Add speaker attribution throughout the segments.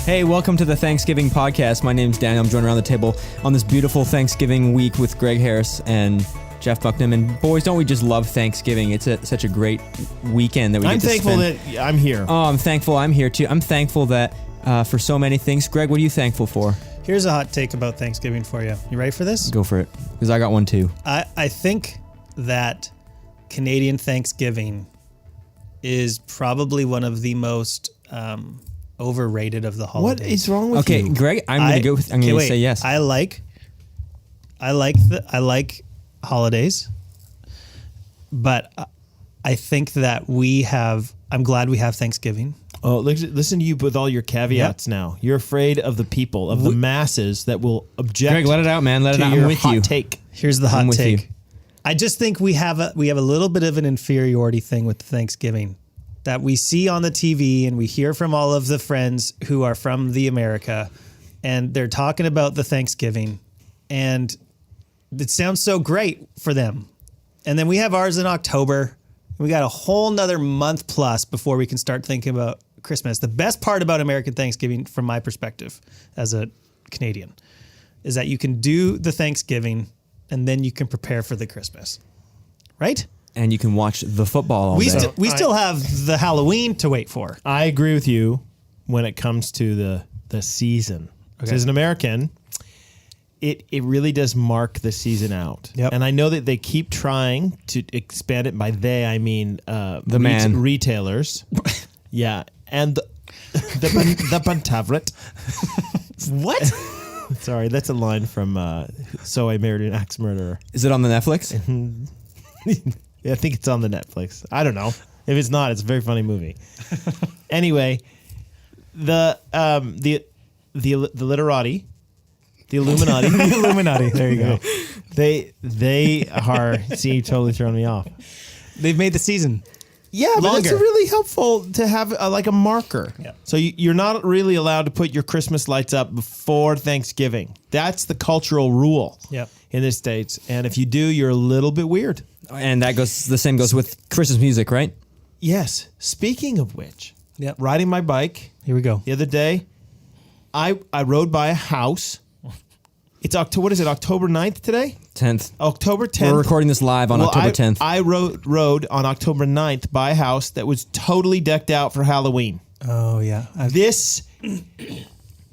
Speaker 1: Hey, welcome to the Thanksgiving podcast. My name's Daniel. I'm joined around the table on this beautiful Thanksgiving week with Greg Harris and Jeff Bucknam. And boys, don't we just love Thanksgiving? It's such a great weekend that we get to spend.
Speaker 2: I'm thankful that I'm here.
Speaker 1: Oh, I'm thankful I'm here too. I'm thankful that for so many things. Greg, what are you thankful for?
Speaker 3: Here's a hot take about Thanksgiving for you. You ready for this?
Speaker 1: Go for it, because I got one too.
Speaker 3: I think that Canadian Thanksgiving is probably one of the most overrated of the holidays.
Speaker 2: What is wrong with you?
Speaker 1: Okay, Greg, I'm going to say yes.
Speaker 3: I like holidays, but I think that I'm glad we have Thanksgiving.
Speaker 2: Oh, listen to you with all your caveats now. You're afraid of the people, of the masses that will object.
Speaker 1: Greg, let it out, man. Let it out. I'm with you.
Speaker 2: Take.
Speaker 3: Here's the hot take. I just think we have a little bit of an inferiority thing with Thanksgiving that we see on the TV, and we hear from all of the friends who are from the America, and they're talking about the Thanksgiving, and it sounds so great for them. And then we have ours in October. We got a whole nother month plus before we can start thinking about Christmas. The best part about American Thanksgiving, from my perspective as a Canadian, is that you can do the Thanksgiving and then you can prepare for the Christmas, right?
Speaker 1: And you can watch the football all day.
Speaker 3: We still have the Halloween to wait for.
Speaker 2: I agree with you when it comes to the season. Okay. As an American, it really does mark the season out.
Speaker 3: Yep.
Speaker 2: And I know that they keep trying to expand it. By they, I mean retailers. Yeah. And the Pantavret.
Speaker 3: What?
Speaker 2: Sorry, that's a line from So I Married an Axe Murderer.
Speaker 1: Is it on the Netflix?
Speaker 2: Yeah, I think it's on the Netflix. I don't know. If it's not, it's a very funny movie. Anyway, the literati, the Illuminati,
Speaker 3: the Illuminati. There you go.
Speaker 2: They are. See, totally throwing me off.
Speaker 3: They've made the season.
Speaker 2: Yeah, but it's really helpful to have like a marker.
Speaker 3: Yeah.
Speaker 2: So you're not really allowed to put your Christmas lights up before Thanksgiving. That's the cultural rule.
Speaker 3: Yep.
Speaker 2: In the States, and if you do, you're a little bit weird.
Speaker 1: And the same goes with Christmas music, right?
Speaker 2: Yes. Speaking of which,
Speaker 3: Yep.
Speaker 2: riding my bike.
Speaker 3: Here we go.
Speaker 2: The other day, I rode by a house. It's October 9th today?
Speaker 1: 10th.
Speaker 2: October 10th.
Speaker 1: We're recording this live on October 10th.
Speaker 2: I rode on October 9th by a house that was totally decked out for Halloween.
Speaker 3: Oh, yeah.
Speaker 2: This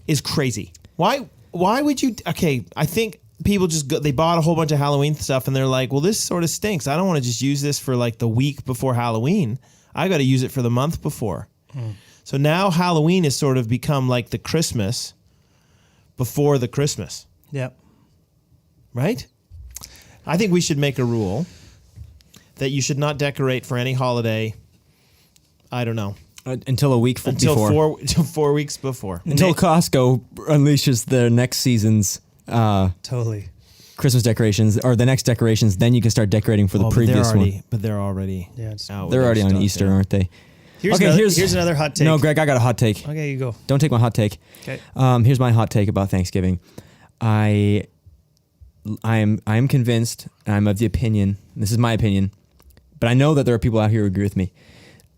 Speaker 2: is crazy. Why would you... Okay, I think people they bought a whole bunch of Halloween stuff and they're like, well, this sort of stinks. I don't want to just use this for like the week before Halloween. I got to use it for the month before. So now Halloween has sort of become like the Christmas before the Christmas.
Speaker 3: Yep.
Speaker 2: Right? I think we should make a rule that you should not decorate for any holiday. I don't know.
Speaker 1: Until a week before.
Speaker 2: Until 4 weeks before.
Speaker 1: Until Costco unleashes their next season's
Speaker 3: totally
Speaker 1: Christmas decorations, or the next decorations, then you can start decorating for the previous one.
Speaker 2: But they're already
Speaker 1: out. They're already on Easter, aren't they?
Speaker 3: Here's another hot take.
Speaker 1: No, Greg, I got a hot take.
Speaker 3: Okay, you go.
Speaker 1: Don't take my hot take.
Speaker 3: Okay.
Speaker 1: Here's my hot take about Thanksgiving. I am convinced, and I'm of the opinion, this is my opinion, but I know that there are people out here who agree with me.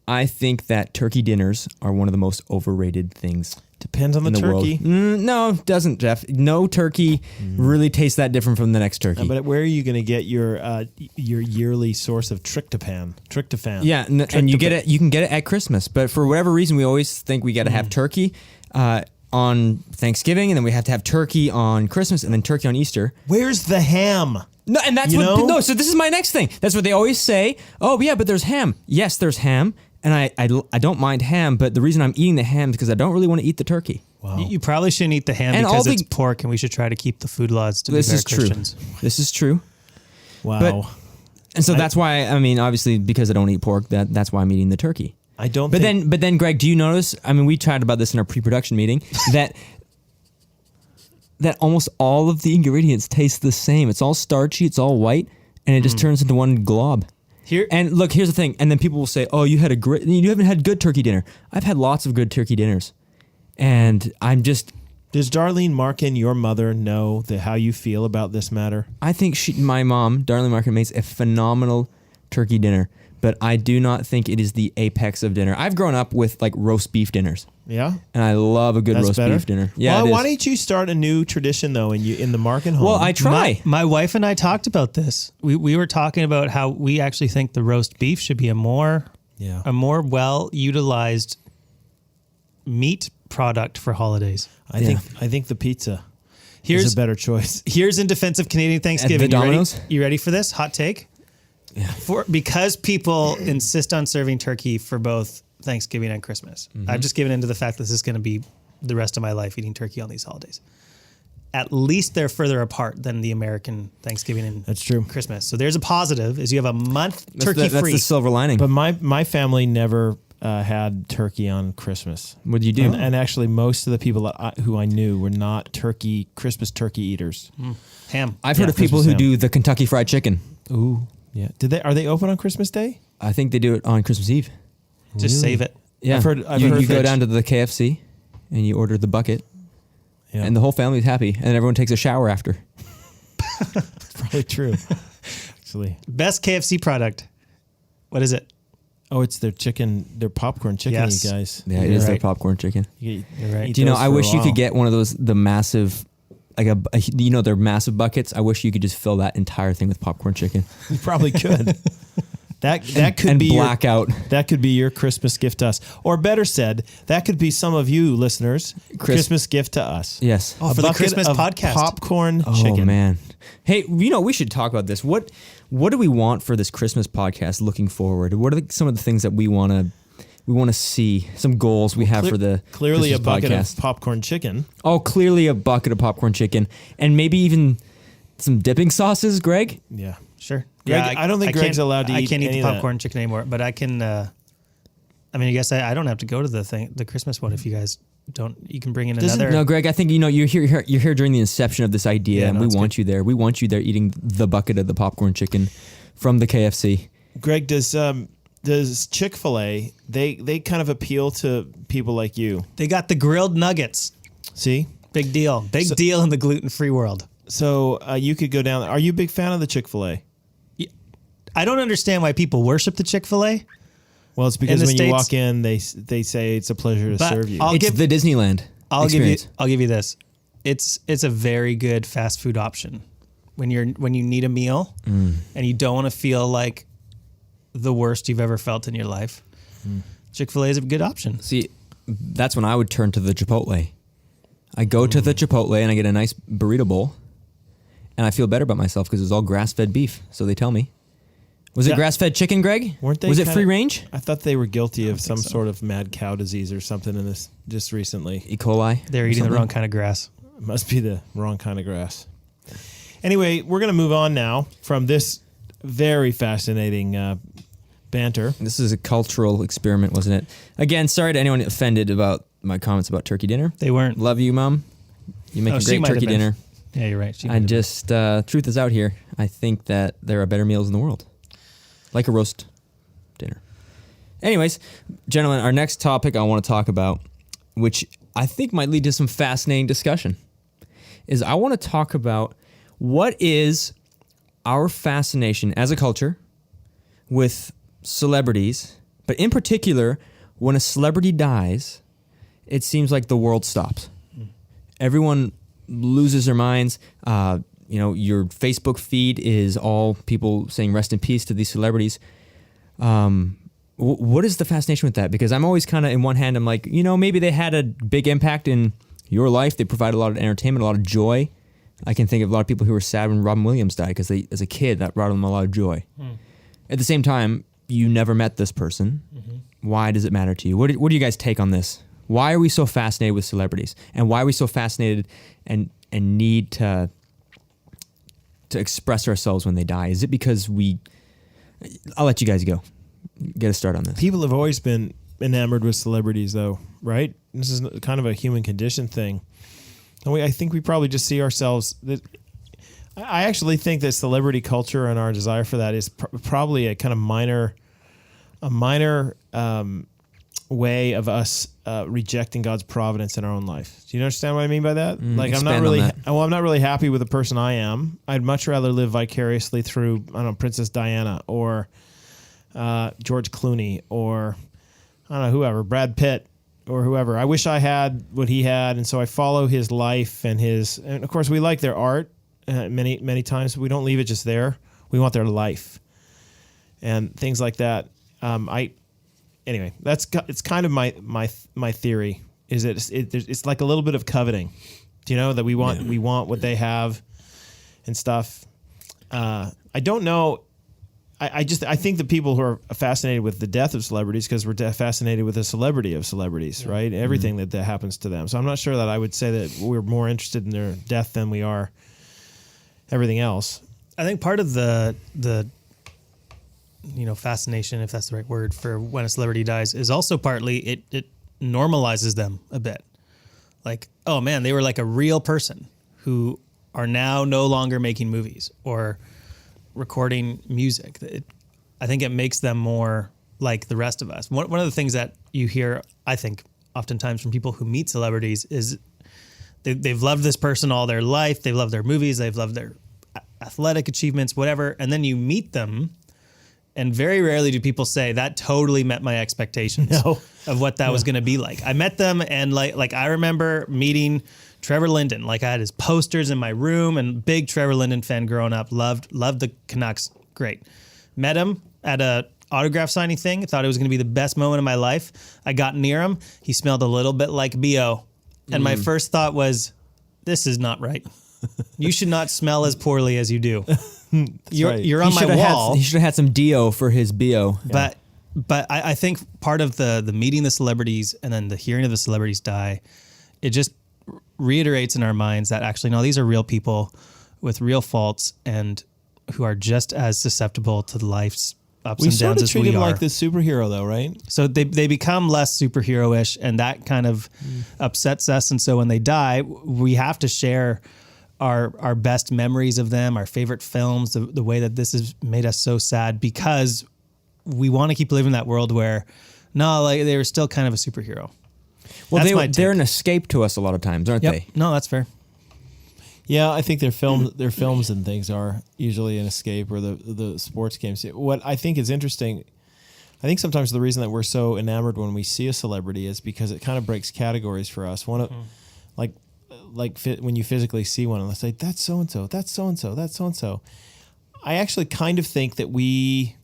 Speaker 1: I think that turkey dinners are one of the most overrated things.
Speaker 2: Depends on the turkey.
Speaker 1: No, it doesn't, Jeff. No turkey really tastes that different from the next turkey.
Speaker 2: But where are you going to get your yearly source of tryptophan?
Speaker 1: Yeah, and you can get it at Christmas. But for whatever reason, we always think we got to have turkey on Thanksgiving, and then we have to have turkey on Christmas, and then turkey on Easter.
Speaker 2: Where's the ham?
Speaker 1: No, and that's so this is my next thing. That's what they always say. Oh, yeah, but there's ham. Yes, there's ham. And I don't mind ham, but the reason I'm eating the ham is because I don't really want to eat the turkey.
Speaker 3: Wow. You probably shouldn't eat the ham because it's pork, and we should try to keep the food laws to be fair Christians.
Speaker 1: This is true.
Speaker 2: Wow.
Speaker 1: And so that's why, I mean, obviously, because I don't eat pork, that's why I'm eating the turkey.
Speaker 2: I don't
Speaker 1: But then, Greg, do you notice, I mean, we chatted about this in our pre-production meeting, that almost all of the ingredients taste the same. It's all starchy, it's all white, and it just turns into one glob. And look, here's the thing. And then people will say, "Oh, you haven't had good turkey dinner." I've had lots of good turkey dinners, and I'm just
Speaker 2: Does Darlene Markin, your mother, know how you feel about this matter?
Speaker 1: I think my mom, Darlene Markin, makes a phenomenal turkey dinner, but I do not think it is the apex of dinner. I've grown up with like roast beef dinners,
Speaker 2: Yeah?
Speaker 1: and I love a good
Speaker 2: That's
Speaker 1: roast
Speaker 2: better?
Speaker 1: beef dinner. Yeah,
Speaker 2: Well,
Speaker 1: it
Speaker 2: why
Speaker 1: is.
Speaker 2: don't you start a new tradition, though, in the Markin home?
Speaker 1: Well, I try.
Speaker 3: My wife and I talked about this. We were talking about how we actually think the roast beef should be a more well utilized meat product for holidays.
Speaker 2: I think the pizza is
Speaker 3: Here's
Speaker 2: a better choice.
Speaker 3: Here's in defense of Canadian Thanksgiving.
Speaker 1: the Domino's?
Speaker 3: You ready for this hot take?
Speaker 1: Yeah.
Speaker 3: Because people insist on serving turkey for both Thanksgiving and Christmas. I've just given into the fact this is going to be the rest of my life eating turkey on these holidays. At least they're further apart than the American Thanksgiving and
Speaker 2: That's true.
Speaker 3: Christmas. So there's a positive is you have a month
Speaker 1: That's
Speaker 3: turkey
Speaker 1: that's
Speaker 3: free.
Speaker 1: the silver lining.
Speaker 2: But my family never had turkey on Christmas.
Speaker 1: What do you do?
Speaker 2: And actually, most of the people who I knew were not Christmas turkey eaters.
Speaker 3: Ham.
Speaker 1: I've heard of people
Speaker 2: Christmas
Speaker 1: who
Speaker 2: ham.
Speaker 1: do the Kentucky Fried Chicken.
Speaker 2: Ooh, yeah. Are they open on Christmas Day?
Speaker 1: I think they do it on Christmas Eve.
Speaker 3: Just save it.
Speaker 1: Yeah,
Speaker 2: I've heard
Speaker 1: you
Speaker 2: of
Speaker 1: go
Speaker 2: it.
Speaker 1: down to the KFC and you order the bucket,
Speaker 2: Yeah,
Speaker 1: and the whole family's happy, and then everyone takes a shower after.
Speaker 2: it's probably true. Actually,
Speaker 3: Best KFC product. What is it?
Speaker 2: oh, it's their popcorn chicken,
Speaker 3: Yes.
Speaker 2: you guys.
Speaker 1: Yeah, it
Speaker 3: You're
Speaker 1: is their
Speaker 3: right.
Speaker 1: popcorn chicken.
Speaker 2: You
Speaker 3: You're right.
Speaker 2: eat
Speaker 1: Do you know?
Speaker 2: those
Speaker 1: I
Speaker 2: for a
Speaker 1: wish you
Speaker 2: while.
Speaker 1: could get one of the massive, like they're massive buckets. I wish you could just fill that entire thing with popcorn chicken
Speaker 2: You probably could. That could
Speaker 1: and
Speaker 2: be
Speaker 1: black out.
Speaker 2: That could be your Christmas gift to us. Or better said, that could be some of you listeners' Christmas gift to us.
Speaker 1: Yes.
Speaker 3: Oh,
Speaker 2: A
Speaker 3: for the
Speaker 2: bucket
Speaker 3: Christmas
Speaker 2: of
Speaker 3: podcast.
Speaker 2: popcorn
Speaker 1: Oh
Speaker 2: chicken.
Speaker 1: man. Hey, we should talk about this. What do we want for this Christmas podcast looking forward? What are some of the things that we want to see? Some goals we have for the
Speaker 2: Clearly
Speaker 1: Christmas
Speaker 2: a bucket
Speaker 1: podcast.
Speaker 2: of popcorn chicken.
Speaker 1: Oh, clearly a bucket of popcorn chicken, and maybe even some dipping sauces, Greg.
Speaker 2: Yeah.
Speaker 3: Sure.
Speaker 2: Greg, I don't think Greg's
Speaker 3: can't-
Speaker 2: allowed to
Speaker 3: I
Speaker 2: eat
Speaker 3: can't eat
Speaker 2: any
Speaker 3: the
Speaker 2: of that.
Speaker 3: popcorn chicken anymore, but I can. I guess I don't have to go to the Christmas one if you guys don't. You can bring in another.
Speaker 1: No, Greg, I think you're here during the inception of this idea,
Speaker 3: Yeah,
Speaker 1: and
Speaker 3: no,
Speaker 1: we
Speaker 3: it's
Speaker 1: want you there. We want you there eating the bucket of the popcorn chicken from the KFC.
Speaker 2: Greg, does Chick-fil-A, they kind of appeal to people like you?
Speaker 3: They got the grilled nuggets.
Speaker 2: See?
Speaker 3: Big deal. Big deal in the gluten-free world.
Speaker 2: So you could go down there. Are you a big fan of the Chick-fil-A?
Speaker 3: I don't understand why people worship the Chick-fil-A.
Speaker 2: Well, it's because
Speaker 3: the
Speaker 2: when you
Speaker 3: States-
Speaker 2: walk in, they say it's a pleasure to
Speaker 3: But
Speaker 2: serve you.
Speaker 3: I'll
Speaker 1: It's
Speaker 3: give-
Speaker 1: the Disneyland experience.
Speaker 3: I'll give you this. It's a very good fast food option when you need a meal and you don't want to feel like the worst you've ever felt in your life. Chick-fil-A is a good option.
Speaker 1: See, that's when I would turn to the Chipotle. I go to the Chipotle and I get a nice burrito bowl, and I feel better about myself because it's all grass-fed beef. So they tell me. Was it
Speaker 2: Yeah.
Speaker 1: grass-fed chicken, Greg?
Speaker 2: Weren't they
Speaker 1: Was it
Speaker 2: kinda-
Speaker 1: free range?
Speaker 2: I thought they were guilty of some sort of mad cow disease or something in this just recently.
Speaker 1: E. coli?
Speaker 3: They're
Speaker 1: or
Speaker 3: eating the
Speaker 1: something?
Speaker 3: wrong kind of grass.
Speaker 2: It must be the wrong kind of grass. Anyway, we're going to move on now from this very fascinating banter.
Speaker 1: This is a cultural experiment, wasn't it? Again, sorry to anyone offended about my comments about turkey dinner.
Speaker 3: They weren't.
Speaker 1: Love you, Mom. You make
Speaker 3: Oh,
Speaker 1: a
Speaker 3: she
Speaker 1: great
Speaker 3: might have
Speaker 1: turkey
Speaker 3: been.
Speaker 1: dinner.
Speaker 3: Yeah, you're right. She
Speaker 1: I
Speaker 3: might have been.
Speaker 1: just, truth is out here. I think that there are better meals in the world. Like a roast dinner. Anyways, gentlemen, our next topic I want to talk about, which I think might lead to some fascinating discussion, is I want to talk about what is our fascination as a culture with celebrities, but in particular, when a celebrity dies, it seems like the world stops. Everyone loses their minds. Your Facebook feed is all people saying rest in peace to these celebrities. What is the fascination with that? Because I'm always kind of, in one hand, I'm like, maybe they had a big impact in your life. They provide a lot of entertainment, a lot of joy. I can think of a lot of people who were sad when Robin Williams died because as a kid, that brought them a lot of joy. At the same time, you never met this person. Why does it matter to you? What do you guys take on this? Why are we so fascinated with celebrities? And why are we so fascinated and need to express ourselves when they die? Is it because I'll let you guys go. Get a start on this.
Speaker 2: People have always been enamored with celebrities, though, right? This is kind of a human condition thing. And I think we probably just see ourselves. I actually think that celebrity culture and our desire for that is probably a kind of minor way of us rejecting God's providence in our own life. Do you understand what I mean by that? Like I'm
Speaker 1: expand
Speaker 2: not
Speaker 1: on that.
Speaker 2: I'm not really happy with the person I am. I'd much rather live vicariously through, I don't know, Princess Diana or George Clooney or I don't know, whoever, Brad Pitt or whoever. I wish I had what he had, and so I follow his life and of course we like their art many times, but we don't leave it just there. We want their life and things like that. Anyway, it's kind of my theory is that it's like a little bit of coveting, you know, that we want what they have and stuff. I don't know. I think the people who are fascinated with the death of celebrities because we're fascinated with the celebrity of celebrities, right? Everything that happens to them. So I'm not sure that I would say that we're more interested in their death than we are everything else.
Speaker 3: I think part of the fascination, if that's the right word, for when a celebrity dies is also partly it normalizes them a bit. Like, oh man, they were like a real person who are now no longer making movies or recording music. I think it makes them more like the rest of us. One of the things that you hear, I think, oftentimes from people who meet celebrities is they've loved this person all their life. They've loved their movies. They've loved their athletic achievements, whatever. And then you meet them, and very rarely do people say that totally met my expectations of what that was going to be like. I met them, and like I remember meeting Trevor Linden. Like I had his posters in my room, and big Trevor Linden fan growing up. Loved the Canucks. Great. Met him at a autograph signing thing. Thought it was going to be the best moment of my life. I got near him. He smelled a little bit like BO, and my first thought was, "This is not right. You should not smell as poorly as you do." You're on my wall.
Speaker 1: He should have had some Dio for his BO.
Speaker 3: But I think part of the meeting the celebrities and then the hearing of the celebrities die, it just reiterates in our minds that actually, no, these are real people with real faults and who are just as susceptible to life's ups and downs as we are.
Speaker 2: We sort of treat him like the superhero though, right?
Speaker 3: So they become less superhero-ish, and that kind of upsets us. And so when they die, we have to share our best memories of them, our favorite films, the way that this has made us so sad, because we want to keep living in that world where, no, like they were still kind of a superhero.
Speaker 1: Well, they're an escape to us a lot of times, aren't they?
Speaker 3: No, that's fair.
Speaker 2: Yeah, I think their films and things are usually an escape, or the sports games. What I think is interesting, I think sometimes the reason that we're so enamored when we see a celebrity is because it kind of breaks categories for us. One of when you physically see one and let's say that's so and so, that's so and so, that's so and so. I actually kind of think that we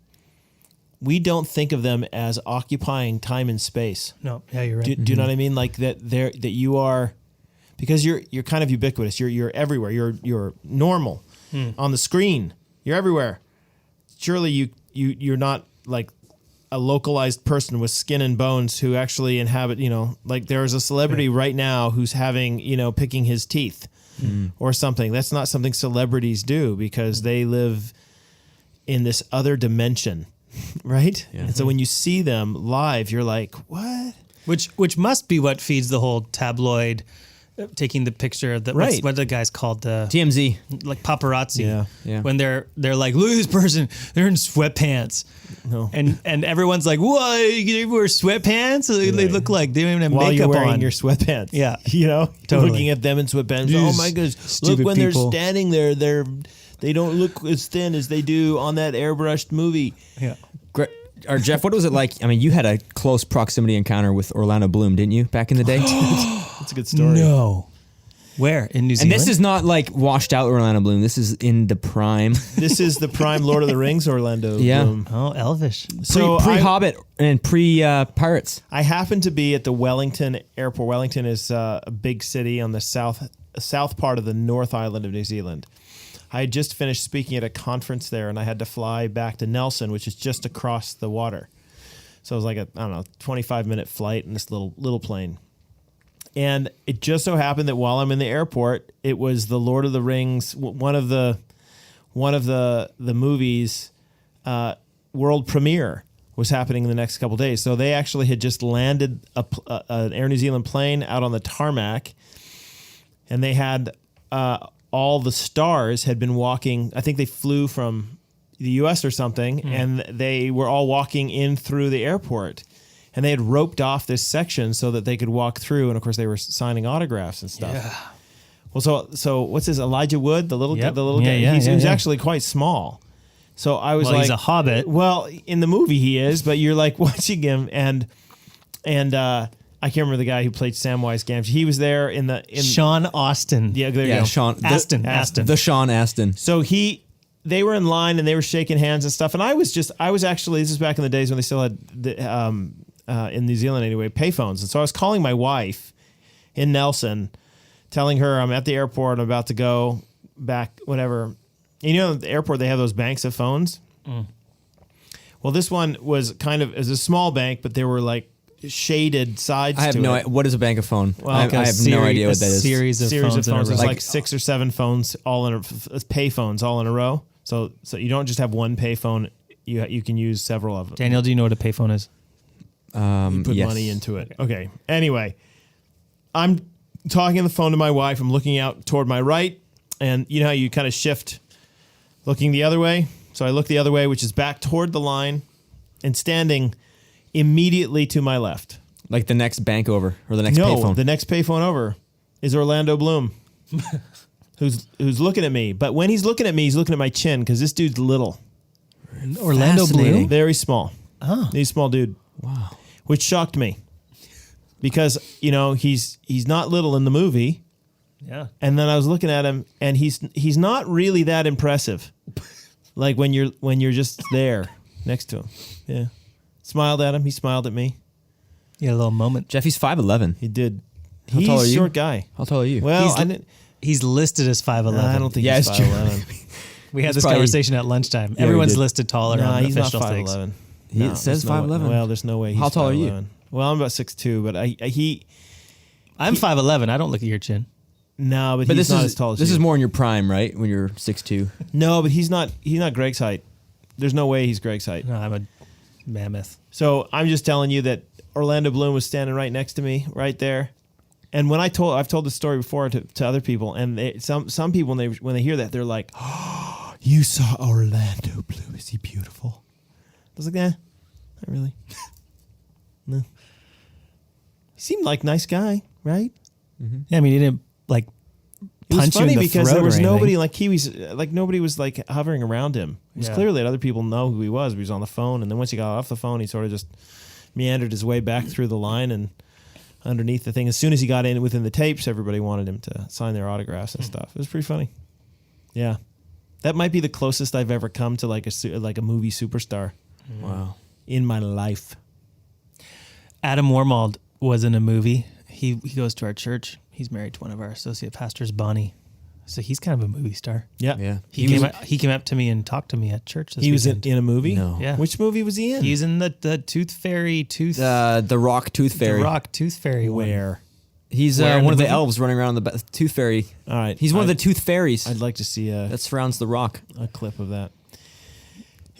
Speaker 2: don't think of them as occupying time and space.
Speaker 3: No, yeah, you're right.
Speaker 2: Do you know what I mean? Like that you are, because you're kind of ubiquitous. You're everywhere. You're normal on the screen. You're everywhere. Surely you're not like a localized person with skin and bones who actually inhabit, like there's a celebrity right now who's having, picking his teeth or something. That's not something celebrities do because they live in this other dimension, right? Yeah. And so when you see them live, you're like, what?
Speaker 3: Which must be what feeds the whole tabloid taking the picture of the
Speaker 2: right.
Speaker 3: what are the guys called, the
Speaker 1: TMZ,
Speaker 3: like paparazzi.
Speaker 1: Yeah.
Speaker 3: When they're like, look at this person, they're in sweatpants.
Speaker 2: No.
Speaker 3: And everyone's like, what? You wear sweatpants? They look like they don't even have
Speaker 2: while
Speaker 3: makeup
Speaker 2: you're wearing
Speaker 3: on.
Speaker 2: your sweatpants.
Speaker 3: Yeah.
Speaker 2: Totally. Looking at them in sweatpants.
Speaker 3: These
Speaker 2: oh my goodness.
Speaker 3: stupid
Speaker 2: Look when
Speaker 3: people.
Speaker 2: they're standing there, they don't look as thin as they do on that airbrushed movie.
Speaker 3: Yeah.
Speaker 1: Or Jeff, what was it like? I mean, you had a close proximity encounter with Orlando Bloom, didn't you, back in the day?
Speaker 2: That's a good story.
Speaker 3: No. Where? In New Zealand?
Speaker 1: And this is not like washed out Orlando Bloom. This is in the prime.
Speaker 2: This is the prime Lord of the Rings Orlando Bloom.
Speaker 3: Oh, Elvish.
Speaker 2: So
Speaker 1: Pre-Hobbit and pre-Pirates.
Speaker 2: I happened to be at the Wellington Airport. Wellington is a big city on the south part of the North Island of New Zealand. I had just finished speaking at a conference there, and I had to fly back to Nelson, which is just across the water. So it was like a 25-minute flight in this little plane. And it just so happened that while I'm in the airport, it was the Lord of the Rings, one of the movies, world premiere was happening in the next couple of days. So they actually had just landed an Air New Zealand plane out on the tarmac, and they had all the stars had been walking. I think they flew from the U.S. or something, and they were all walking in through the airport. and they had roped off this section so that they could walk through. And of course, they were signing autographs and stuff.
Speaker 3: Yeah.
Speaker 2: Well, so what's his Elijah Wood, the little
Speaker 3: Yep.
Speaker 2: guy?
Speaker 3: Yeah,
Speaker 2: He was
Speaker 3: yeah.
Speaker 2: actually quite small. So I was
Speaker 3: Well,
Speaker 2: like,
Speaker 3: he's a hobbit.
Speaker 2: well, in the movie he is, but you're like watching him, and I can't remember the guy who played Samwise Gamgee. He was there in
Speaker 3: Sean Austin.
Speaker 2: yeah, there you
Speaker 1: Yeah,
Speaker 2: go.
Speaker 1: Sean
Speaker 3: Aston.
Speaker 1: the Sean Aston.
Speaker 2: So they were in line and they were shaking hands and stuff. And I was actually, this is back in the days when they still had in New Zealand anyway, payphones. And so I was calling my wife in Nelson, telling her I'm at the airport, I'm about to go back, whatever. And at the airport they have those banks of phones. Well, this one was it was a small bank, but there were like shaded sides.
Speaker 1: I have
Speaker 2: to
Speaker 1: no
Speaker 2: it.
Speaker 1: idea. What is a bank of phone?
Speaker 2: Well,
Speaker 1: I
Speaker 2: like
Speaker 1: have no idea what that is.
Speaker 3: Series of
Speaker 2: Series
Speaker 3: phones.
Speaker 2: of phones.
Speaker 3: in a
Speaker 2: There's
Speaker 3: row.
Speaker 2: like 6 or 7 phones all in pay phones all in a row. So you don't just have one pay phone. You can use several of them.
Speaker 3: Daniel, do you know what a payphone is?
Speaker 2: Put
Speaker 1: Yes.
Speaker 2: money into it. Okay. Anyway, I'm talking on the phone to my wife. I'm looking out toward my right, and you know how you kind of shift, looking the other way. So I look the other way, which is back toward the line, and standing immediately to my left.
Speaker 1: Like the next bank over or the next
Speaker 2: No,
Speaker 1: payphone.
Speaker 2: the next payphone over is Orlando Bloom, who's looking at me. But when he's looking at me, he's looking at my chin because this dude's little,
Speaker 3: Orlando
Speaker 1: Fascinating.
Speaker 3: Bloom.
Speaker 2: very small.
Speaker 3: Oh.
Speaker 2: He's a small dude.
Speaker 1: Wow.
Speaker 2: Which shocked me because he's not little in the movie.
Speaker 3: Yeah.
Speaker 2: And then I was looking at him, and he's not really that impressive. Like when you're just there next to him. Yeah. Smiled at him. He smiled at me.
Speaker 3: Yeah, a little moment.
Speaker 1: Jeffy's 5'11".
Speaker 2: He did.
Speaker 1: How
Speaker 2: He's
Speaker 1: tall are
Speaker 2: a
Speaker 1: you?
Speaker 2: short guy.
Speaker 1: How tall are you?
Speaker 2: Well,
Speaker 3: He's-
Speaker 2: I didn't.
Speaker 3: He's listed as 5'11".
Speaker 2: I don't think
Speaker 1: Yeah,
Speaker 2: he's
Speaker 1: it's true.
Speaker 2: 5'11".
Speaker 3: We had
Speaker 1: He's
Speaker 3: this
Speaker 1: probably-
Speaker 3: conversation at lunchtime.
Speaker 1: we
Speaker 3: Everyone's
Speaker 1: did.
Speaker 3: listed taller
Speaker 2: No,
Speaker 3: on
Speaker 2: he's not
Speaker 3: official things.
Speaker 2: 5'11".
Speaker 1: It says
Speaker 2: there's no way-
Speaker 1: 5'11".
Speaker 2: Well, there's no way. He's
Speaker 1: How tall are you?
Speaker 2: 5'11". Well, I'm about 6'2", but
Speaker 3: I'm 5'11". I don't look at your chin.
Speaker 2: no, but
Speaker 1: But
Speaker 2: he's
Speaker 1: this
Speaker 2: not
Speaker 1: is
Speaker 2: as tall as
Speaker 1: this
Speaker 2: you.
Speaker 1: is more in your prime, right? When you're 6'2".
Speaker 2: No, but he's not Greg's height. There's no way he's Greg's height.
Speaker 3: No, I'm a mammoth.
Speaker 2: So I'm just telling you that Orlando Bloom was standing right next to me, right there. And when I've told this story before to other people, and some people when they hear that, they're like, "Oh, you saw Orlando Bloom? Is he beautiful?" I was like, "Not really." No. He seemed like a nice guy, right?
Speaker 3: Yeah, I mean, he didn't like
Speaker 2: It was
Speaker 3: punch you in
Speaker 2: funny
Speaker 3: the
Speaker 2: because
Speaker 3: throat
Speaker 2: there was
Speaker 3: or anything.
Speaker 2: nobody like nobody was like hovering around him. It was
Speaker 3: Yeah.
Speaker 2: clearly that other people know who he was. He was on the phone, and then once he got off the phone, he sort of just meandered his way back through the line and underneath the thing. As soon as he got in within the tapes, everybody wanted him to sign their autographs and stuff. It was pretty funny. Yeah, that might be the closest I've ever come to like a movie superstar
Speaker 1: Wow.
Speaker 2: in my life.
Speaker 3: Adam Warmold was in a movie. He goes to our church. He's married to one of our associate pastors, Bonnie. So he's kind of a movie star.
Speaker 2: Yeah,
Speaker 1: Yeah.
Speaker 3: He came up to me and talked to me at church this
Speaker 2: He was
Speaker 3: weekend.
Speaker 2: in a movie.
Speaker 1: No.
Speaker 3: Yeah.
Speaker 2: Which movie was he in?
Speaker 3: He's in the Tooth Fairy,
Speaker 1: The Rock Tooth Fairy.
Speaker 3: The Rock Tooth Fairy. one.
Speaker 2: Where?
Speaker 1: He's
Speaker 3: Where in
Speaker 1: one
Speaker 3: the
Speaker 1: of the
Speaker 3: movie?
Speaker 1: elves running around the Tooth Fairy.
Speaker 2: All right,
Speaker 1: He's one of the Tooth Fairies
Speaker 2: I'd like to see
Speaker 1: that surrounds the Rock.
Speaker 2: a clip of that.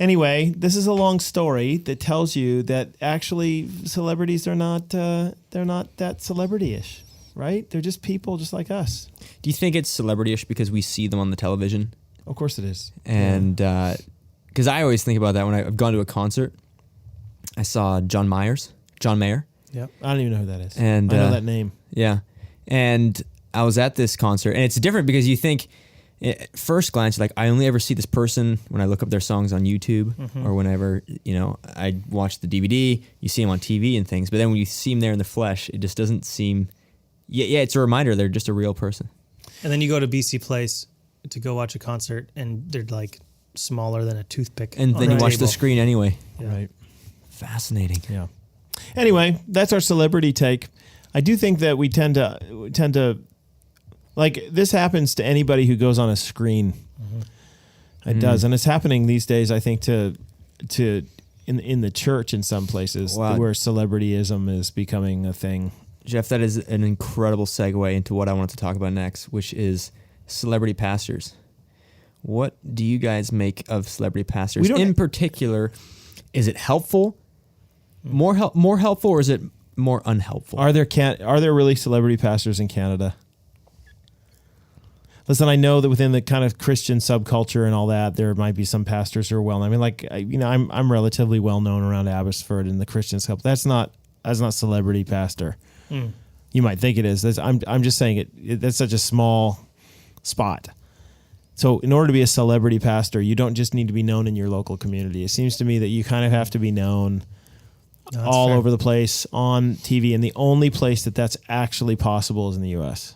Speaker 2: Anyway, this is a long story that tells you that actually celebrities are not they're not that celebrity-ish, right? They're just people just like us.
Speaker 1: Do you think it's celebrity-ish because we see them on the television?
Speaker 2: Of course it is.
Speaker 1: And because I always think about that when I've gone to a concert. I saw John Mayer.
Speaker 3: Yep.
Speaker 2: I don't even know who that is.
Speaker 1: And
Speaker 2: I know that name.
Speaker 1: Yeah. And I was at this concert, and it's different because you think, at first glance, like, I only ever see this person when I look up their songs on YouTube or whenever, I watch the DVD, you see them on TV and things. But then when you see them there in the flesh, it just doesn't seem, yeah, it's a reminder they're just a real person.
Speaker 3: And then you go to BC Place to go watch a concert, and they're like smaller than a toothpick.
Speaker 1: And
Speaker 3: on
Speaker 1: then you
Speaker 3: the
Speaker 1: watch the
Speaker 3: table.
Speaker 1: screen anyway.
Speaker 3: Yeah.
Speaker 2: Right.
Speaker 1: Fascinating.
Speaker 2: Yeah. Anyway, that's our celebrity take. I do think that we tend to like this happens to anybody who goes on a screen. It does, and it's happening these days. I think to in the church in some places
Speaker 1: Wow.
Speaker 2: where celebrityism is becoming a thing.
Speaker 1: Jeff, that is an incredible segue into what I wanted to talk about next, which is celebrity pastors. What do you guys make of celebrity pastors?
Speaker 2: We don't-
Speaker 1: In particular, is it helpful? More helpful, or is it more unhelpful?
Speaker 2: Are there really celebrity pastors in Canada? Listen, I know that within the kind of Christian subculture and all that, there might be some pastors who are well known. I mean, I'm relatively well known around Abbotsford in the Christian sub. That's not celebrity pastor. You might think it is. I'm just saying that's such a small spot. So in order to be a celebrity pastor, you don't just need to be known in your local community. It seems to me that you kind of have to be known all
Speaker 3: fair.
Speaker 2: over the place on TV, and the only place that's actually possible is in the U.S.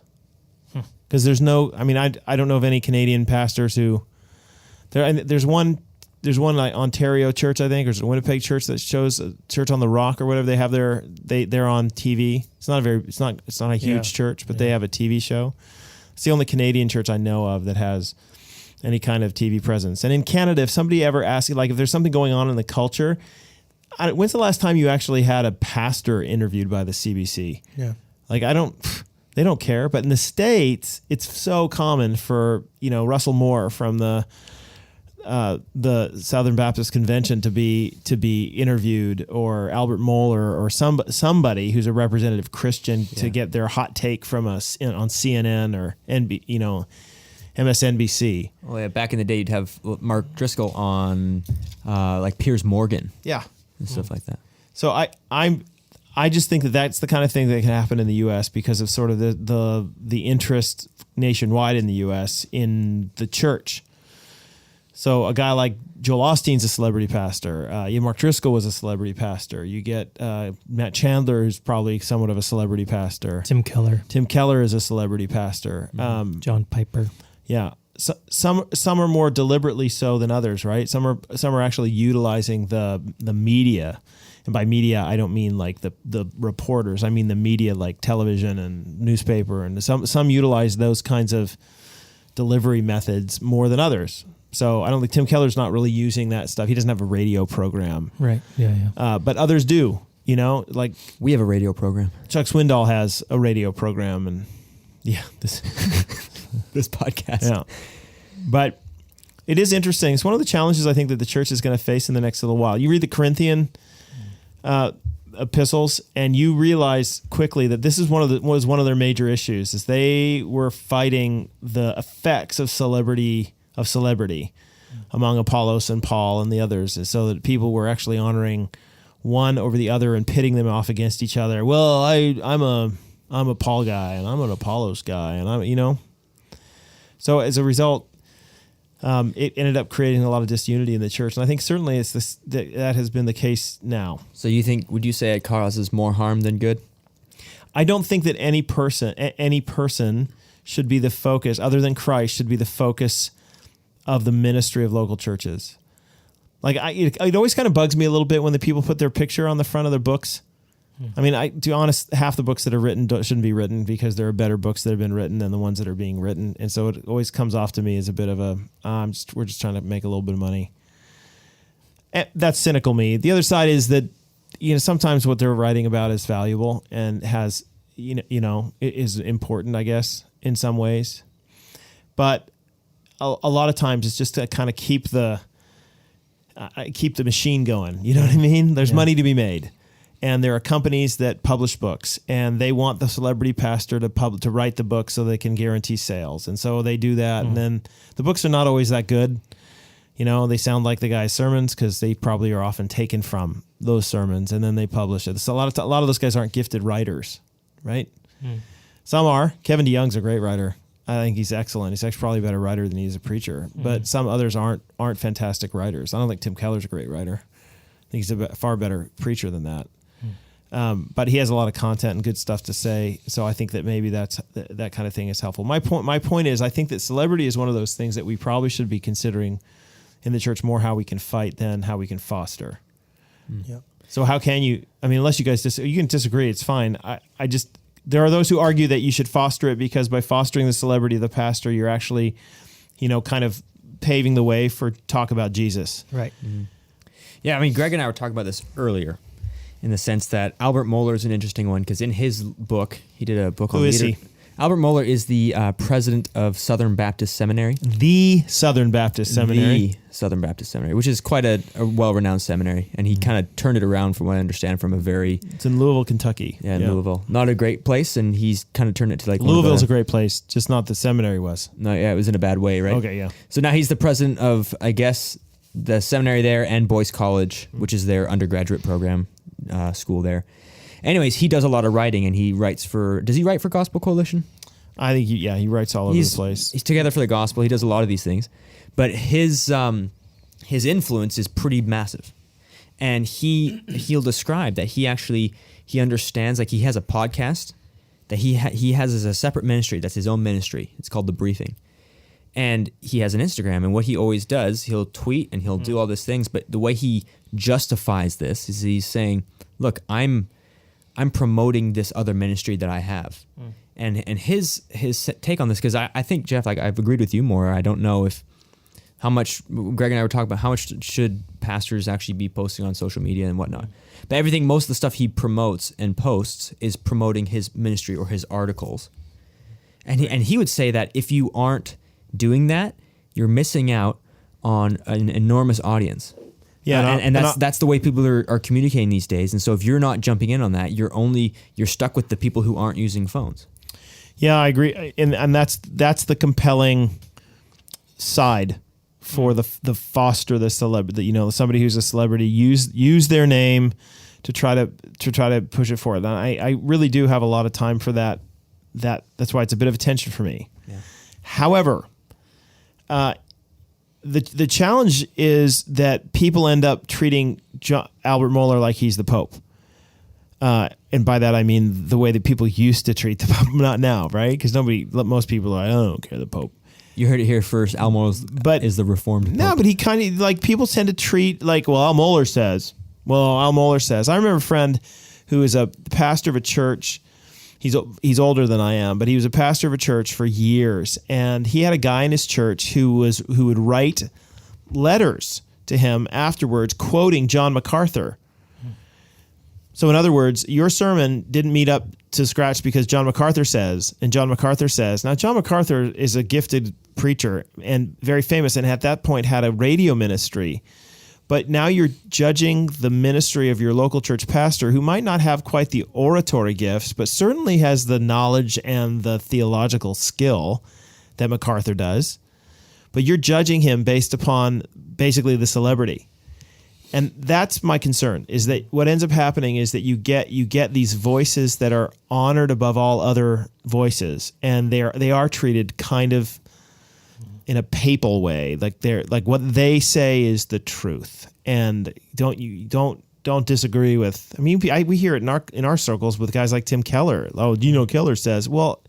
Speaker 2: Because there's no, I mean, I don't know of any Canadian pastors who there's one like Ontario church, I think, or a Winnipeg church that shows a Church on the Rock or whatever. They have they're on TV. It's not a huge church, but they have a TV show. It's the only Canadian church I know of that has any kind of TV presence. And in Canada, if somebody ever asks you, like, if there's something going on in the culture, when's the last time you actually had a pastor interviewed by the CBC?
Speaker 3: Yeah.
Speaker 2: Like, they don't care. But in the States, it's so common for, Russell Moore from the Southern Baptist Convention to be interviewed, or Albert Mohler, or somebody who's a representative Christian to get their hot take from us on CNN or MSNBC.
Speaker 1: Well, yeah, back in the day, you'd have Mark Driscoll on, like Piers Morgan,
Speaker 2: Yeah.
Speaker 1: and stuff like that.
Speaker 2: So I just think that's the kind of thing that can happen in the U.S. because of sort of the interest nationwide in the U.S. in the church. So a guy like Joel Osteen's a celebrity pastor. Mark Driscoll was a celebrity pastor. You get Matt Chandler, who's probably somewhat of a celebrity pastor.
Speaker 3: Tim Keller
Speaker 2: is a celebrity pastor.
Speaker 3: John Piper.
Speaker 2: Yeah. So, some are more deliberately so than others, right? Some are actually utilizing the media. And by media, I don't mean like the reporters. I mean the media, like television and newspaper. And some utilize those kinds of delivery methods more than others. So I don't think Tim Keller's not really using that stuff. He doesn't have a radio program.
Speaker 3: Right. Yeah.
Speaker 2: But others do, like
Speaker 1: We have a radio program.
Speaker 2: Chuck Swindoll has a radio program, and this
Speaker 1: This podcast.
Speaker 2: Yeah. But it is interesting. It's one of the challenges I think that the church is going to face in the next little while. You read the Corinthian epistles, and you realize quickly that this is was one of their major issues, is they were fighting the effects of celebrity among Apollos and Paul and the others, so that people were actually honoring one over the other and pitting them off against each other. Well, I'm a Paul guy, and I'm an Apollos guy, and So as a result, it ended up creating a lot of disunity in the church, and I think certainly that has been the case now.
Speaker 1: So would you say it causes more harm than good?
Speaker 2: I don't think that any person should be the focus, other than Christ, should be the focus of the ministry of local churches. Like, it always kind of bugs me a little bit when the people put their picture on the front of their books. I mean, to be honest, half the books that are written shouldn't be written, because there are better books that have been written than the ones that are being written. And so it always comes off to me as a bit of we're just trying to make a little bit of money. And that's cynical me. The other side is that, sometimes what they're writing about is valuable and has, is important, I guess, in some ways. But a lot of times it's just to kind of keep the machine going. You know what I mean? There's money to be made. And there are companies that publish books, and they want the celebrity pastor to write the book so they can guarantee sales. And so they do that. And then the books are not always that good. They sound like the guy's sermons, because they probably are often taken from those sermons, and then they publish it. So a lot of those guys aren't gifted writers, right? Some are. Kevin DeYoung's a great writer. I think he's excellent. He's actually probably a better writer than he is a preacher. But some others aren't fantastic writers. I don't think Tim Keller's a great writer. I think he's a far better preacher than that. But he has a lot of content and good stuff to say, so I think that maybe that kind of thing is helpful. My point is, I think that celebrity is one of those things that we probably should be considering in the church more how we can fight than how we can foster.
Speaker 3: Yep.
Speaker 2: So how can you? I mean, unless you guys you can disagree, it's fine. There are those who argue that you should foster it, because by fostering the celebrity of the pastor, you're actually, kind of paving the way for talk about Jesus.
Speaker 3: Right.
Speaker 1: Yeah, I mean, Greg and I were talking about this earlier, in the sense that Albert Mohler is an interesting one, because in his book, he did a book on
Speaker 2: Who is
Speaker 1: leader.
Speaker 2: he?
Speaker 1: Albert Mohler is the president of Southern Baptist Seminary.
Speaker 2: The Southern Baptist Seminary.
Speaker 1: The Southern Baptist Seminary, which is quite a well-renowned seminary. And he kind of turned it around, from what I understand, from a very...
Speaker 2: It's in Louisville, Kentucky.
Speaker 1: Yeah, Louisville. Not a great place, and he's kind of turned it to like...
Speaker 2: Louisville's a great place, just not the seminary was.
Speaker 1: No, yeah, it was in a bad way, right?
Speaker 2: Okay, yeah.
Speaker 1: So now he's the president of, I guess, the seminary there and Boyce College, which is their undergraduate program, school there. Anyways, he does a lot of writing, and he writes for. Does he write for Gospel Coalition?
Speaker 2: I think he writes all over the place.
Speaker 1: He's Together for the Gospel. He does a lot of these things, but his influence is pretty massive, and he'll describe that he understands, like he has a podcast that he has as a separate ministry. That's his own ministry. It's called The Briefing. And he has an Instagram, and what he always does, he'll tweet and he'll do all these things, but the way he justifies this is he's saying, look, I'm promoting this other ministry that I have. And his take on this, because I think, Jeff, like I've agreed with you more. I don't know how much, Greg and I were talking about how much should pastors actually be posting on social media and whatnot. But most of the stuff he promotes and posts is promoting his ministry or his articles. And he would say that if you aren't doing that, you're missing out on an enormous audience.
Speaker 2: Yeah,
Speaker 1: and that's the way people are communicating these days. And so if you're not jumping in on that, you're stuck with the people who aren't using phones.
Speaker 2: Yeah, I agree, and that's the compelling side for the foster the celebrity. Somebody who's a celebrity use their name to try to push it forward. And I really do have a lot of time for that. That's why it's a bit of a tension for me.
Speaker 1: Yeah.
Speaker 2: However, the challenge is that people end up treating Albert Mohler like he's the Pope. And by that I mean the way that people used to treat the Pope, not now, right? Because most people are like, I don't care, the Pope.
Speaker 1: You heard it here first. Al Mohler is the Reformed Pope.
Speaker 2: No, but he kind of, like, people tend to treat like, well, Al Mohler says. I remember a friend who is a pastor of a church. He's older than I am, but he was a pastor of a church for years, and he had a guy in his church who would write letters to him afterwards, quoting John MacArthur. So in other words, your sermon didn't meet up to scratch because John MacArthur says, and John MacArthur says. Now, John MacArthur is a gifted preacher and very famous, and at that point had a radio ministry. But now you're judging the ministry of your local church pastor, who might not have quite the oratory gifts, but certainly has the knowledge and the theological skill that MacArthur does. But you're judging him based upon basically the celebrity. And that's my concern, is that what ends up happening is that you get these voices that are honored above all other voices, and they are treated kind of in a papal way, like they're like what they say is the truth, and don't disagree with. I mean, we hear it in our circles with guys like Tim Keller. Oh, Keller says, well,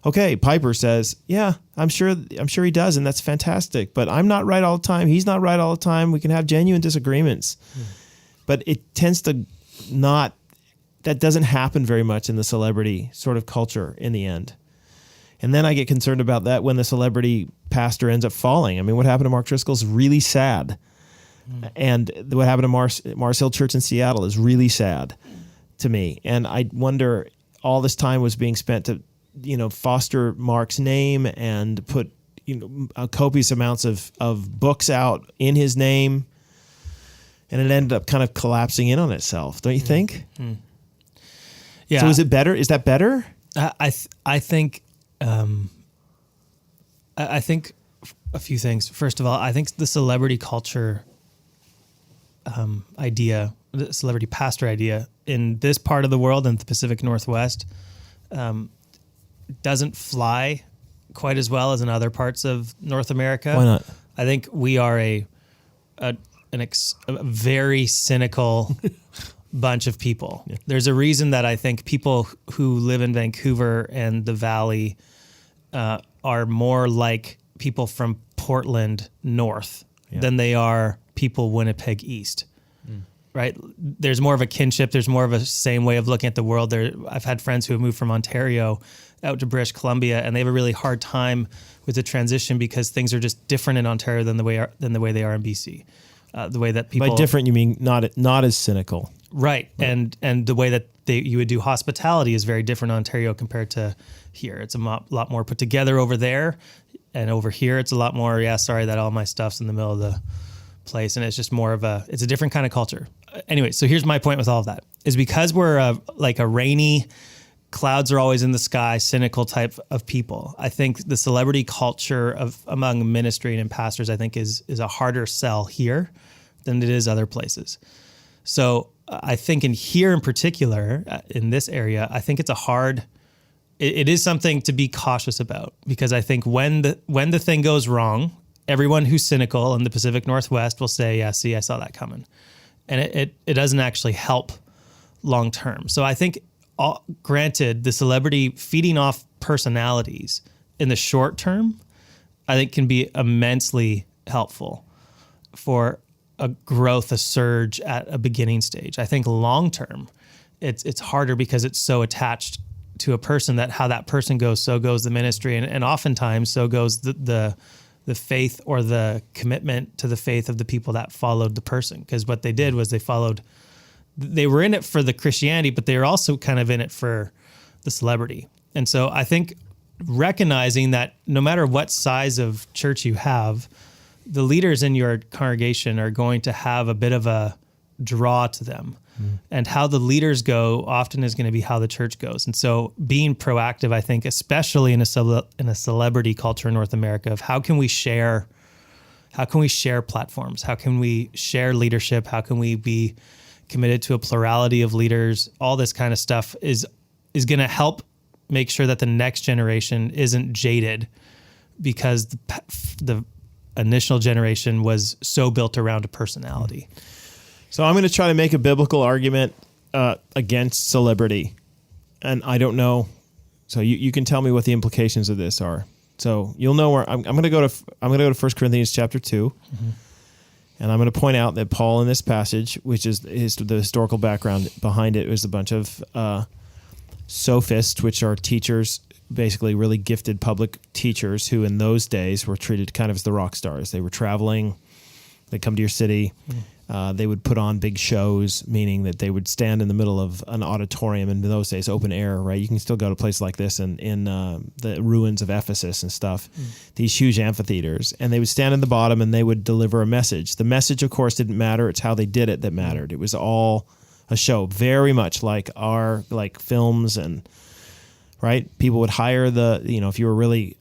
Speaker 2: okay, Piper says, yeah, I'm sure he does, and that's fantastic. But I'm not right all the time. He's not right all the time. We can have genuine disagreements, but it tends to not. That doesn't happen very much in the celebrity sort of culture in the end. And then I get concerned about that when the celebrity pastor ends up falling. I mean, what happened to Mark Driscoll is really sad. And what happened to Mars Hill Church in Seattle is really sad to me. And I wonder, all this time was being spent to, foster Mark's name and put, copious amounts of books out in his name. And it ended up kind of collapsing in on itself, don't you think?
Speaker 3: Yeah.
Speaker 2: So is it better? Is that better?
Speaker 3: I think a few things. First of all, I think the celebrity culture idea, the celebrity pastor idea in this part of the world, in the Pacific Northwest, doesn't fly quite as well as in other parts of North America.
Speaker 2: Why not?
Speaker 3: I think we are a very cynical bunch of people. Yeah. There's a reason that I think people who live in Vancouver and the Valley are more like people from Portland North than they are people Winnipeg East. Right? There's more of a kinship. There's more of a same way of looking at the world. I've had friends who have moved from Ontario out to British Columbia, and they have a really hard time with the transition because things are just different in Ontario than the way they are in BC. The way that people,
Speaker 2: by different you mean not as cynical,
Speaker 3: right? And the way that you would do hospitality is very different in Ontario compared to here. It's a lot more put together over there, and over here it's a lot more. Yeah, sorry that all my stuff's in the middle of the place, and it's just more of it's a different kind of culture. Anyway, so here's my point with all of that: is because we're like a rainy, clouds are always in the sky, cynical type of people. I think the celebrity culture among ministry and pastors, I think is a harder sell here than it is other places. So I think here in particular, in this area, I think it's it is something to be cautious about, because I think when the thing goes wrong, everyone who's cynical in the Pacific Northwest will say, yeah, see, I saw that coming. And it doesn't actually help long term. So I think, granted, the celebrity feeding off personalities in the short term, I think can be immensely helpful for a growth, a surge at a beginning stage. I think long term, it's harder because it's so attached to a person that how that person goes, so goes the ministry, and oftentimes so goes the faith or the commitment to the faith of the people that followed the person. Because what they did was they were in it for the Christianity, but they were also kind of in it for the celebrity. And so I think recognizing that no matter what size of church you have, the leaders in your congregation are going to have a bit of a draw to them. And how the leaders go often is going to be how the church goes. And so being proactive, I think, especially in a celebrity culture in North America, of how can we share platforms? How can we share leadership? How can we be committed to a plurality of leaders? All this kind of stuff is going to help make sure that the next generation isn't jaded because the initial generation was so built around a personality.
Speaker 2: So I'm going to try to make a biblical argument against celebrity, and I don't know. So you can tell me what the implications of this are. So you'll know where I'm going to go to. I'm going to go to 1 Corinthians chapter 2, and I'm going to point out that Paul in this passage, which is the historical background behind it, was a bunch of sophists, which are teachers, basically really gifted public teachers who in those days were treated kind of as the rock stars. They were traveling. They'd come to your city. They would put on big shows, meaning that they would stand in the middle of an auditorium, in those days, open air, right? You can still go to places like this in the ruins of Ephesus and stuff, these huge amphitheaters. And they would stand in the bottom and they would deliver a message. The message, of course, didn't matter. It's how they did it that mattered. It was all a show, very much like our films and... Right? People would hire if you were a really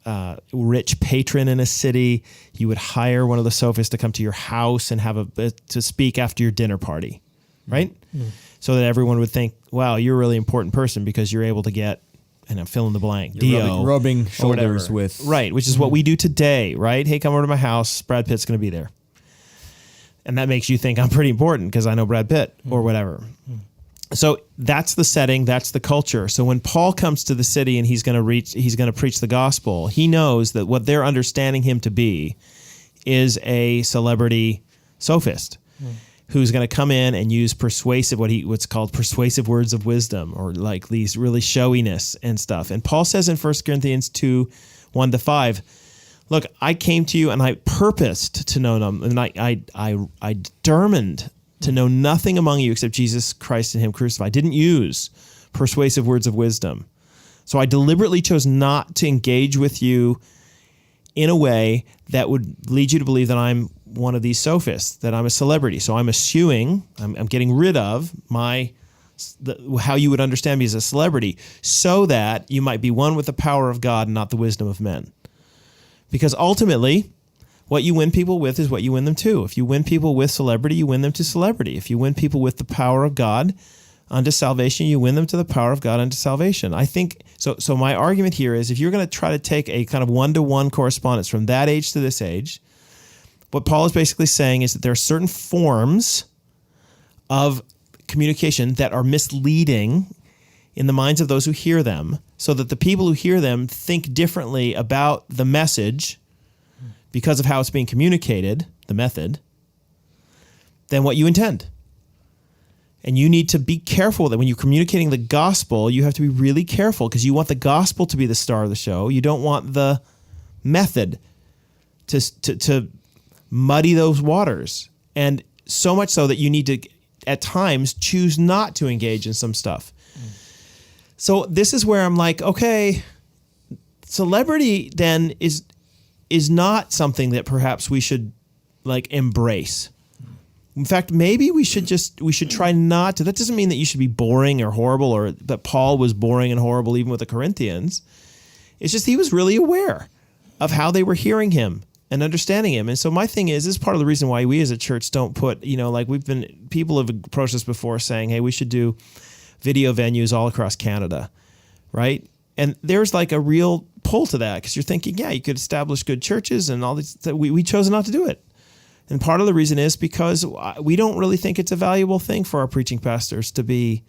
Speaker 2: rich patron in a city, you would hire one of the sophists to come to your house and to speak after your dinner party, right? So that everyone would think, wow, you're a really important person because you're able to get, fill in the blank,
Speaker 1: rubbing shoulders with.
Speaker 2: Right, which is what we do today, right? Hey, come over to my house. Brad Pitt's going to be there. And that makes you think I'm pretty important because I know Brad Pitt or whatever. So that's the setting, that's the culture. So when Paul comes to the city and he's going to preach the gospel, he knows that what they're understanding him to be is a celebrity sophist who's going to come in and use what's called persuasive words of wisdom, or like these really showiness and stuff. And Paul says in 1 Corinthians 2, 1-5, look, I came to you and I purposed to know them, and I determined to know nothing among you except Jesus Christ and him crucified. I didn't use persuasive words of wisdom. So I deliberately chose not to engage with you in a way that would lead you to believe that I'm one of these sophists, that I'm a celebrity. So I'm eschewing, I'm getting rid of how you would understand me as a celebrity, so that you might be one with the power of God and not the wisdom of men. Because ultimately, what you win people with is what you win them to. If you win people with celebrity, you win them to celebrity. If you win people with the power of God unto salvation, you win them to the power of God unto salvation. I think, so my argument here is, if you're going to try to take a kind of one-to-one correspondence from that age to this age, what Paul is basically saying is that there are certain forms of communication that are misleading in the minds of those who hear them, so that the people who hear them think differently about the message because of how it's being communicated, the method, than what you intend. And you need to be careful that when you're communicating the gospel, you have to be really careful, because you want the gospel to be the star of the show. You don't want the method to muddy those waters. And so much so that you need to, at times, choose not to engage in some stuff. So this is where I'm like, okay, celebrity then is not something that perhaps we should embrace. In fact, maybe we should try not to. That doesn't mean that you should be boring or horrible, or that Paul was boring and horrible even with the Corinthians. It's just he was really aware of how they were hearing him. and understanding him. And so my thing is, this is part of the reason why we as a church don't put, like people have approached us before saying, hey, we should do video venues all across Canada, right? And there's like a real pull to that because you're thinking, yeah, you could establish good churches and all these. We chose not to do it. And part of the reason is because we don't really think it's a valuable thing for our preaching pastors to be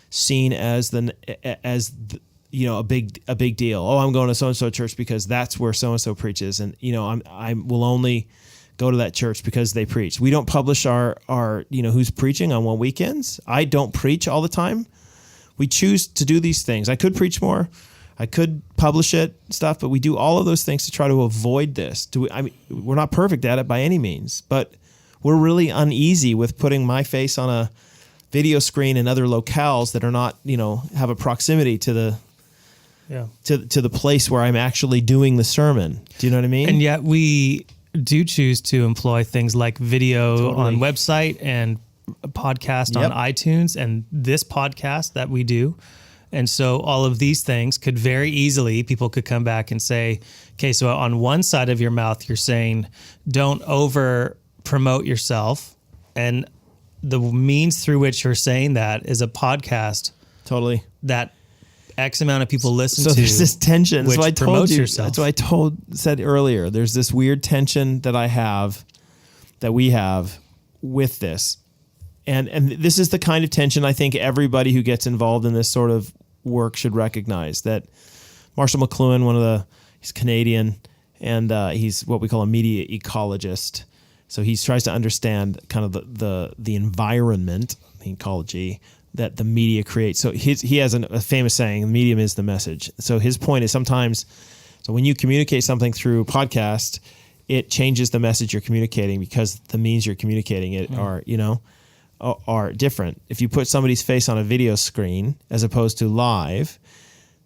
Speaker 2: seen as a big deal. Oh, I'm going to so-and-so church because that's where so-and-so preaches. And, I will only go to that church because they preach. We don't publish our who's preaching on weekends. I don't preach all the time. We choose to do these things. I could preach more. I could publish it, stuff, but we do all of those things to try to avoid this. We're not perfect at it by any means, but we're really uneasy with putting my face on a video screen in other locales that are not, have a proximity to the to the place where I'm actually doing the sermon. Do you know what I mean?
Speaker 4: And yet we do choose to employ things like video on website and a podcast on iTunes and this podcast that we do. And so all of these things could very easily, people could come back and say, okay, so on one side of your mouth, you're saying don't over promote yourself. And the means through which you're saying that is a podcast.
Speaker 2: Totally.
Speaker 4: That X amount of people listen to.
Speaker 2: So there's this tension.
Speaker 4: Which
Speaker 2: so I told you,
Speaker 4: yourself.
Speaker 2: That's what I said earlier. There's this weird tension that we have with this. And this is the kind of tension I think everybody who gets involved in this sort of work should recognize, that Marshall McLuhan, he's Canadian, and he's what we call a media ecologist. So he tries to understand kind of the environment, the ecology that the media creates. So he has a famous saying, the medium is the message. So his point is sometimes, so when you communicate something through podcast, it changes the message you're communicating because the means you're communicating it are different. If you put somebody's face on a video screen as opposed to live,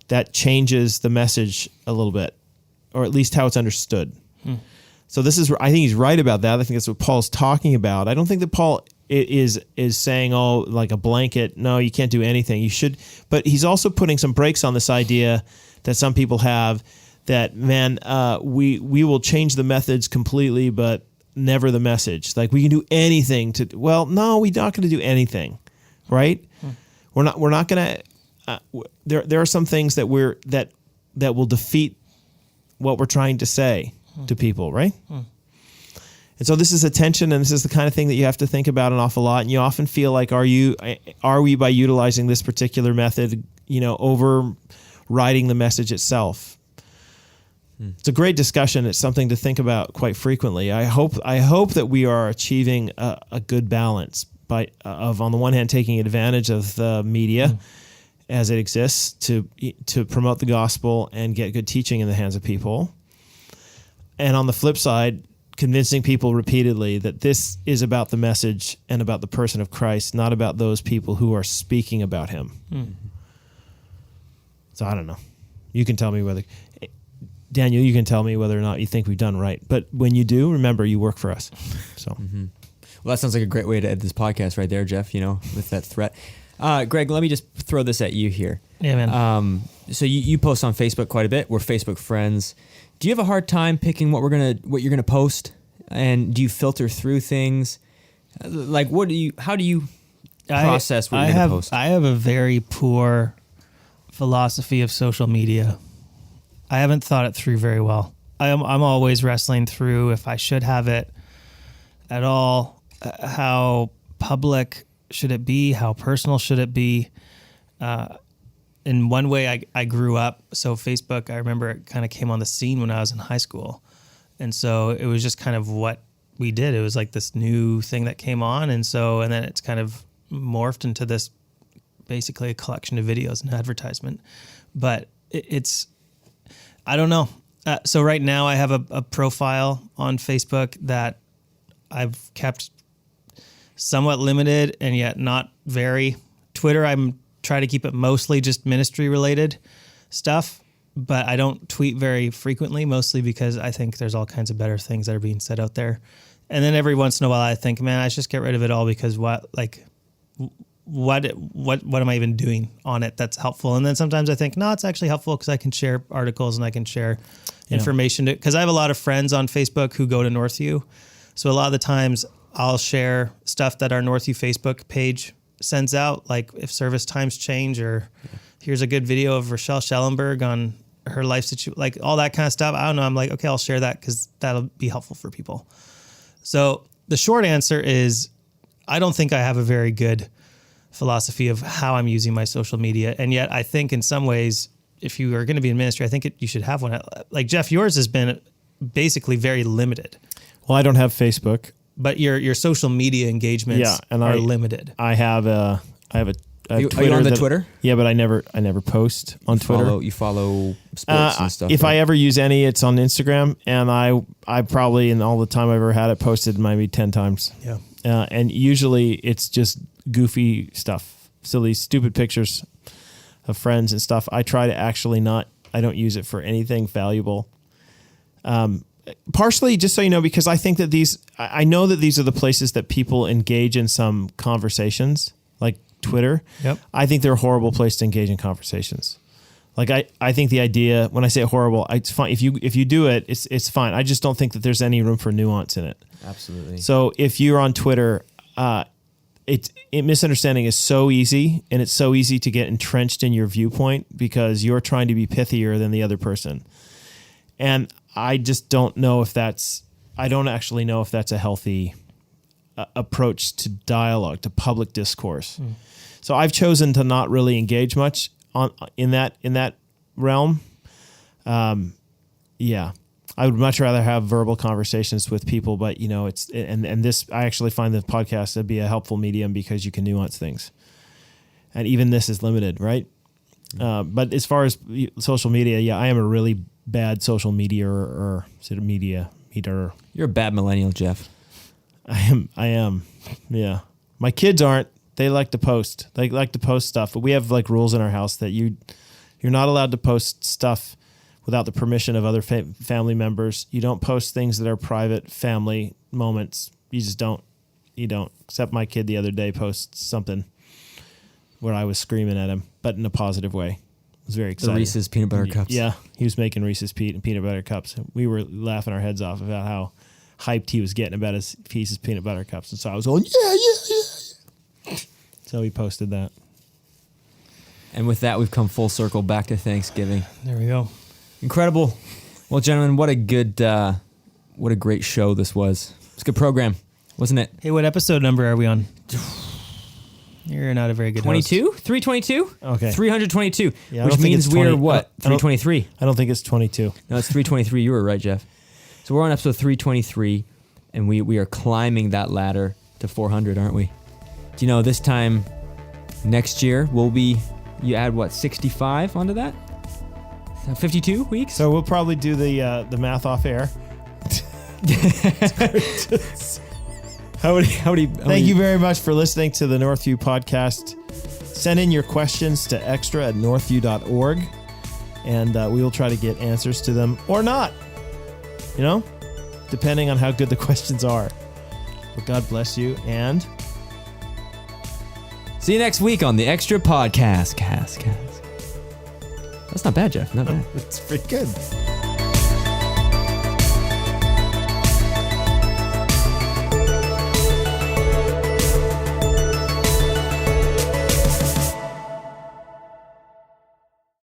Speaker 2: that changes the message a little bit, or at least how it's understood. So I think he's right about that. I think that's what Paul's talking about. I don't think that Paul is saying, oh, like a blanket, no, you can't do anything. You should, but he's also putting some brakes on this idea that some people have that, man, we will change the methods completely, but never the message. Like we can do anything well, no, we're not going to do anything, right? We're not going to, there are some things that that will defeat what we're trying to say to people, right? And so this is a tension, and this is the kind of thing that you have to think about an awful lot. And you often feel like, are we by utilizing this particular method, overriding the message itself? It's a great discussion. It's something to think about quite frequently. I hope that we are achieving a good balance of on the one hand taking advantage of the media as it exists to promote the gospel and get good teaching in the hands of people, and on the flip side, convincing people repeatedly that this is about the message and about the person of Christ, not about those people who are speaking about him. So I don't know. You can tell me whether, Daniel, you can tell me whether or not you think we've done right. But when you do, remember, you work for us. So,
Speaker 1: Well, that sounds like a great way to end this podcast right there, Jeff, with that threat. Greg, let me just throw this at you here.
Speaker 4: Yeah, man.
Speaker 1: So you post on Facebook quite a bit. We're Facebook friends. Do you have a hard time picking what you're gonna post? And do you filter through things? Like, how do you process what you're gonna post?
Speaker 4: I have a very poor philosophy of social media. I haven't thought it through very well. I'm always wrestling through if I should have it at all. How public should it be? How personal should it be? In one way, I grew up. So Facebook, I remember it kind of came on the scene when I was in high school. And so it was just kind of what we did. It was like this new thing that came on. And then it's kind of morphed into this basically a collection of videos and advertisement. But it's, I don't know. So right now I have a profile on Facebook that I've kept somewhat limited and yet not very. Twitter, I'm try to keep it mostly just ministry related stuff, but I don't tweet very frequently, mostly because I think there's all kinds of better things that are being said out there. And then every once in a while I think, man, I should just get rid of it all because what am I even doing on it that's helpful? And then sometimes I think, no, it's actually helpful because I can share articles and I can share information. Because I have a lot of friends on Facebook who go to Northview. So a lot of the times I'll share stuff that our Northview Facebook page sends out, like if service times change, or here's a good video of Rochelle Schellenberg on her life situation, like all that kind of stuff. I don't know. I'm like, okay, I'll share that because that'll be helpful for people. So the short answer is I don't think I have a very good philosophy of how I'm using my social media. And yet I think in some ways, if you are going to be in ministry, I think you should have one. Like Jeff, yours has been basically very limited.
Speaker 2: Well, I don't have Facebook,
Speaker 4: but your social media engagements are limited.
Speaker 2: I have a Twitter.
Speaker 1: Are you on the Twitter?
Speaker 2: Yeah, but I never post on Twitter.
Speaker 1: You follow sports and stuff.
Speaker 2: If I ever use any, it's on Instagram, and I probably in all the time I've ever had it posted maybe 10 times.
Speaker 3: Yeah.
Speaker 2: And usually it's just goofy stuff, silly, stupid pictures of friends and stuff. I try to actually I don't use it for anything valuable. Partially, just so you know, because I think that I know that these are the places that people engage in some conversations, like Twitter.
Speaker 3: Yep.
Speaker 2: I think they're a horrible place to engage in conversations. Like I think the idea, when I say horrible, it's fine. If you do it, it's fine. I just don't think that there's any room for nuance in it.
Speaker 1: Absolutely.
Speaker 2: So if you're on Twitter, misunderstanding is so easy, and it's so easy to get entrenched in your viewpoint because you're trying to be pithier than the other person. And I just don't know if I don't actually know if that's a healthy approach to dialogue, to public discourse. So I've chosen to not really engage much in that realm. I would much rather have verbal conversations with people, but this, I actually find the podcast to be a helpful medium because you can nuance things. And even this is limited, right? But as far as social media, I am a really bad social media or media meter.
Speaker 1: You're a bad millennial, Jeff.
Speaker 2: I am. Yeah. My kids aren't. They like to post. They like to post stuff, but we have like rules in our house that you're not allowed to post stuff without the permission of other family members. You don't post things that are private family moments. You just don't. You don't. Except my kid the other day posted something where I was screaming at him, but in a positive way. I was very excited.
Speaker 1: The Reese's peanut butter cups.
Speaker 2: Yeah, he was making Reese's peanut butter cups. We were laughing our heads off about how hyped he was getting about his Reese's peanut butter cups. And so I was going, yeah. So he posted that.
Speaker 1: And with that, we've come full circle back to Thanksgiving.
Speaker 3: There we go.
Speaker 1: Incredible. Well, gentlemen, what a great show this was. It's a good program, wasn't it?
Speaker 4: Hey, what episode number are we on? You're not a very good
Speaker 1: 22? 322?
Speaker 2: Okay.
Speaker 1: 322.
Speaker 2: Yeah, I
Speaker 1: which
Speaker 2: don't think
Speaker 1: means
Speaker 2: it's
Speaker 1: we're
Speaker 2: 20
Speaker 1: what? 323.
Speaker 2: I don't think it's 22.
Speaker 1: No, it's 323. You were right, Jeff. So we're on episode 323, and we are climbing that ladder to 400, aren't we? Do you know this time next year you add what, 65 onto that? 52 weeks?
Speaker 2: So we'll probably do the math off air. Thank you very much for listening to the Northview podcast. Send in your questions to extra@northview.org, and we will try to get answers to them or not, depending on how good the questions are. But God bless you, and
Speaker 1: see you next week on the Extra Podcast. That's not bad, Jeff. Not bad.
Speaker 2: it's pretty good.